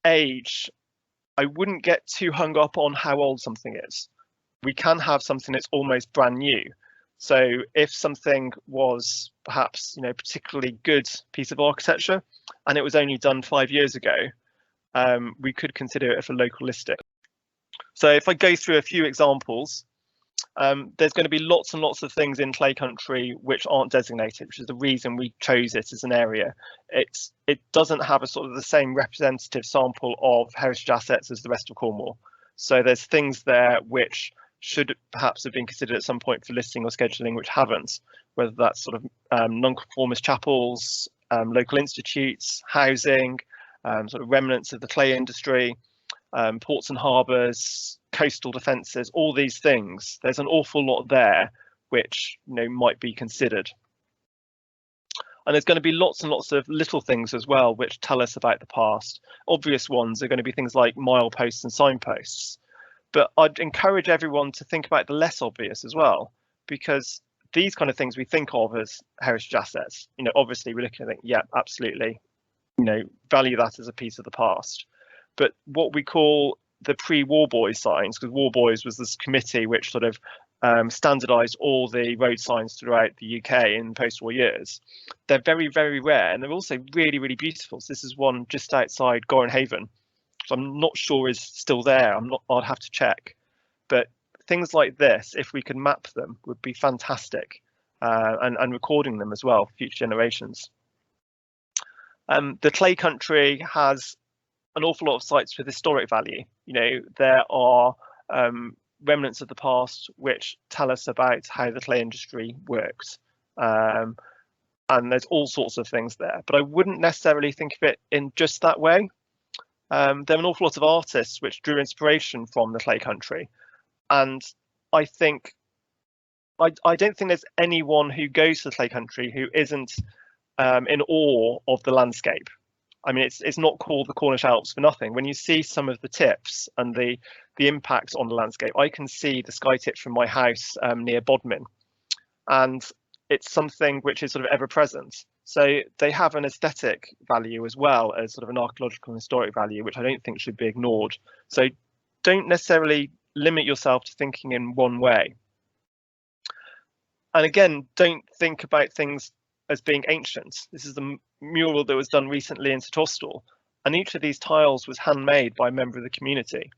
age, I wouldn't get too hung up on how old something is. We can have something that's almost brand new. So if something was perhaps, particularly good piece of architecture and it was only done 5 years ago, we could consider it for local listing. So if I go through a few examples, there's going to be lots and lots of things in clay country which aren't designated, which is the reason we chose it as an area. It doesn't have a sort of the same representative sample of heritage assets as the rest of Cornwall. So there's things there which should perhaps have been considered at some point for listing or scheduling, which haven't, whether that's sort of non-conformist chapels, local institutes, housing, sort of remnants of the clay industry, ports and harbours, coastal defences, all these things. There's an awful lot there which might be considered. And there's going to be lots and lots of little things as well which tell us about the past. Obvious ones are going to be things like mileposts and signposts. But I'd encourage everyone to think about the less obvious as well, because these kind of things we think of as heritage assets. Obviously we're looking at think, yeah, absolutely, value that as a piece of the past. But what we call the pre-War Boys signs, because War Boys was this committee which sort of standardised all the road signs throughout the UK in post-war years. They're very, very rare, and they're also really, really beautiful. So this is one just outside Gorenhaven. So I'm not sure is still there. I'd have to check. But things like this, if we could map them, would be fantastic, and recording them as well for future generations. The clay country has an awful lot of sites with historic value. There are remnants of the past which tell us about how the clay industry worked. And there's all sorts of things there, but I wouldn't necessarily think of it in just that way. There are an awful lot of artists which drew inspiration from the clay country. And I don't think there's anyone who goes to the clay country who isn't in awe of the landscape. I mean, it's not called the Cornish Alps for nothing. When you see some of the tips and the impact on the landscape, I can see the sky tips from my house near Bodmin, and it's something which is sort of ever present. So they have an aesthetic value as well as sort of an archaeological and historic value, which I don't think should be ignored. So don't necessarily limit yourself to thinking in one way. And again, don't think about things as being ancient. This is the mural that was done recently in St Austell, and each of these tiles was handmade by a member of the community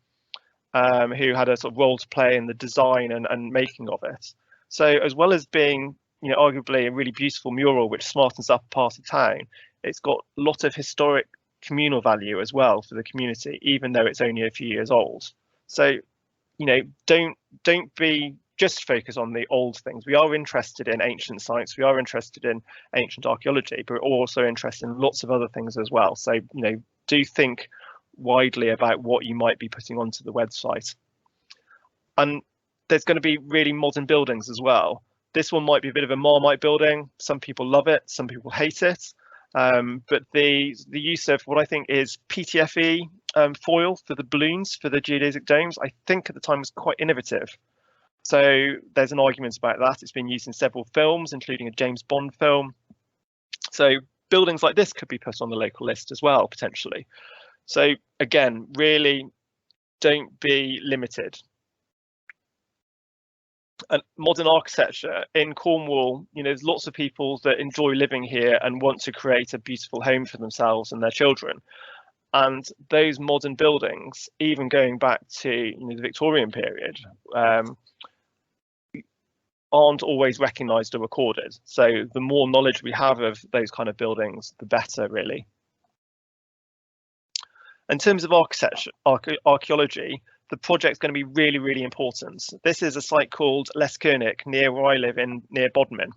who had a sort of role to play in the design and making of it. So as well as being arguably a really beautiful mural which smartens up part of town, it's got a lot of historic communal value as well for the community, even though it's only a few years old. So don't be just focus on the old things. We are interested in ancient sites, we are interested in ancient archaeology, but we're also interested in lots of other things as well. So do think widely about what you might be putting onto the website. And there's going to be really modern buildings as well. This one might be a bit of a Marmite building. Some people love it, some people hate it. But the use of what I think is PTFE foil for the balloons for the geodesic domes, I think at the time was quite innovative. So there's an argument about that. It's been used in several films, including a James Bond film. So buildings like this could be put on the local list as well, potentially. So again, really don't be limited. And modern architecture in Cornwall, there's lots of people that enjoy living here and want to create a beautiful home for themselves and their children. And those modern buildings, even going back to the Victorian period, aren't always recognised or recorded. So the more knowledge we have of those kind of buildings, the better, really. In terms of architecture, archaeology, the project's going to be really, really important. This is a site called Leskernick, near where I live near Bodmin.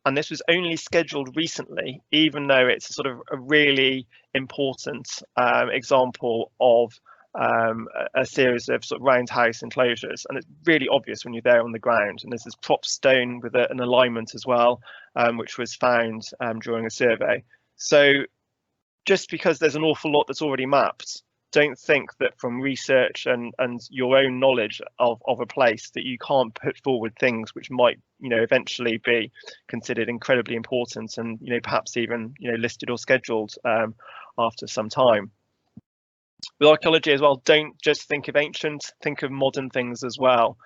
And this was only scheduled recently, even though it's sort of a really important example of a series of sort of roundhouse enclosures, and it's really obvious when you're there on the ground. And there's this prop stone with an alignment as well, which was found during a survey. So just because there's an awful lot that's already mapped, don't think that from research and your own knowledge of a place that you can't put forward things which might eventually be considered incredibly important and perhaps even listed or scheduled after some time. With archaeology as well, don't just think of ancient, think of modern things as well.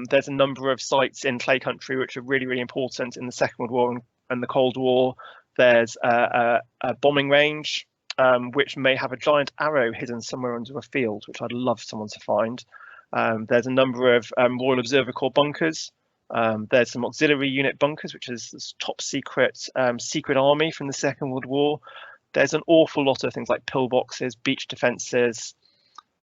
There's a number of sites in clay country which are really, really important in the Second World War and the Cold War. There's a bombing range, which may have a giant arrow hidden somewhere under a field, which I'd love someone to find. There's a number of Royal Observer Corps bunkers. There's some auxiliary unit bunkers, which is this top secret secret army from the Second World War. There's an awful lot of things like pillboxes, beach defences,